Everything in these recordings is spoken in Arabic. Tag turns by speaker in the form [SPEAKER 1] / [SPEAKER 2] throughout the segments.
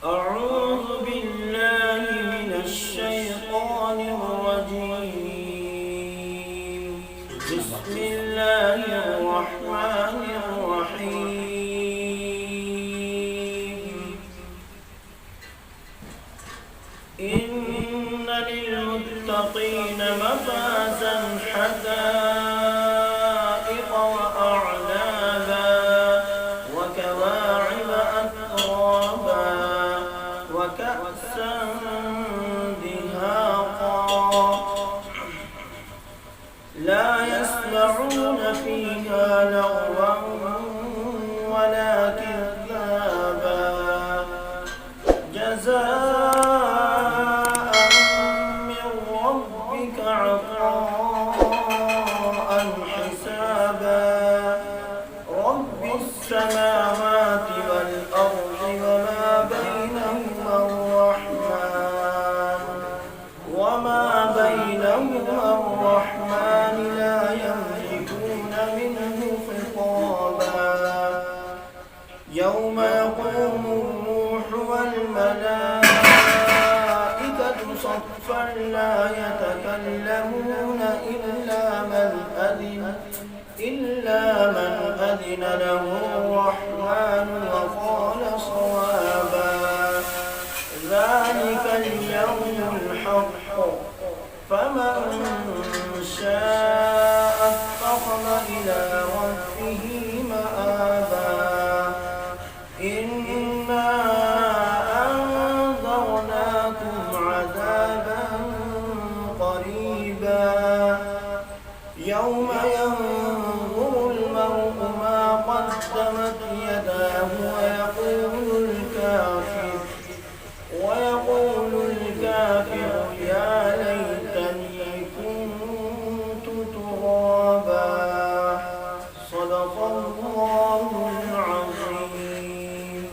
[SPEAKER 1] أعوذ بالله من الشيطان الرجيم. بسم الله الرحمن الرحيم. إن للمتقين مفازا حدائق وأعنابا وكواعب أترابا وكأسا دهاقا لا يسمعون فيها لغوا ولا كذابا جزاء من ربك عطاء حسابا رب السماوات والأرض وما بينهما الرحمن لا يملكون منه خطابا يوم يقوم الروح والملائكة صفا لا يتكلمون إلا من أذن له الرحمن وقال صوابا ذلك اليوم الحق فمن شاء اتخذ إلى ربه مآبا إنا أنذرناكم عذابا قريبا يوم ينظر المرء ما قدمت يداه ويقول الكافر يا ليتني كنت ترابا صدق الله العظيم.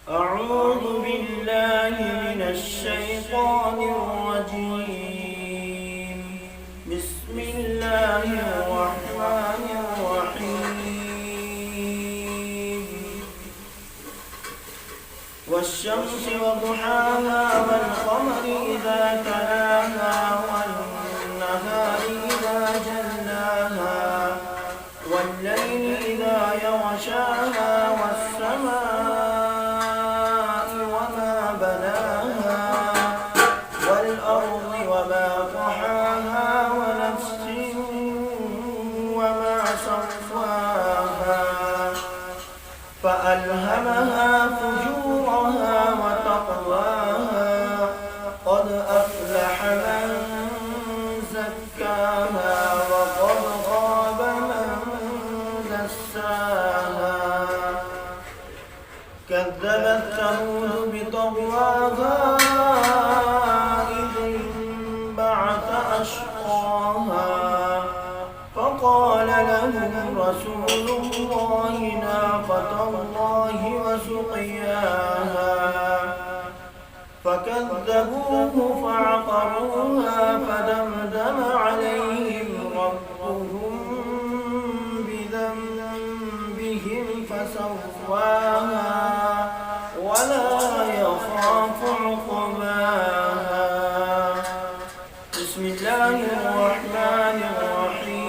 [SPEAKER 1] أعوذ بالله من الشيطان الرجيم. بسم الله الرحمن الرحيم. والشمس وضحاها والقمر إذا تلاها والنهار إذا جلاها والليل إذا يغشاها والسماء وما بناها والأرض وما طحاها ونفس وما سواها فألهمها فجورها وتقواها قد أفلح من زكاها وقد خاب من دساها كذبت ثمود بطغواها إذ انبعث أشقاها فقال لهم رسول الله ناقة الله وسقياها فكذبوه فعقروها فدمدم عليهم ربهم بذنبهم فسواها ولا يخاف عقباها. بسم الله الرحمن الرحيم.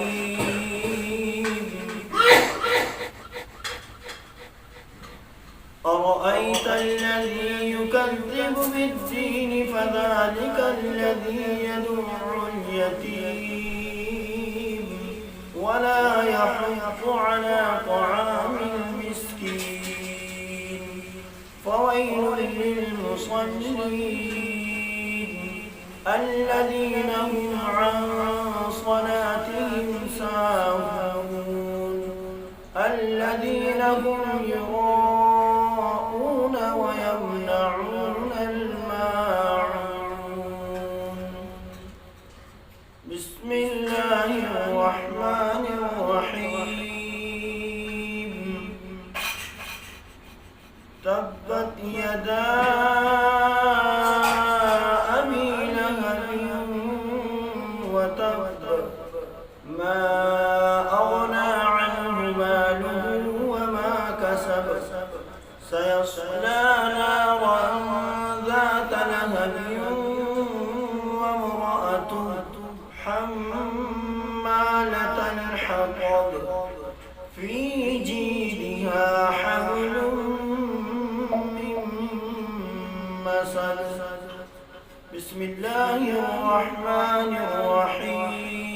[SPEAKER 1] أرأيت الذي يكذب بالدين فذلك الذي يدع اليتيم ولا يحض على طعام المسكين فويل للمصلين الذين هم عن صلاتهم ساهون الذين هم يراءون ويمنعون الماعون. بسم الله الرحمن الرحيم. تبت يدا أبي لهب وتب ما أغنى عنه ماله وما سيصلى نارا ذات لهب وامرأته حمالة الحطب في جيدها حبل من مسد. بسم الله الرحمن الرحيم.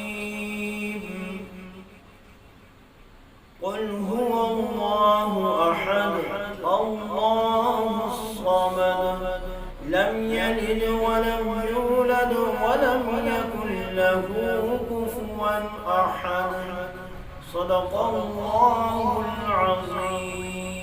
[SPEAKER 1] قل هو الله أحد الله الصمد لم يلد ولم يولد ولم يكن له كفوا أحد. صدق الله العظيم.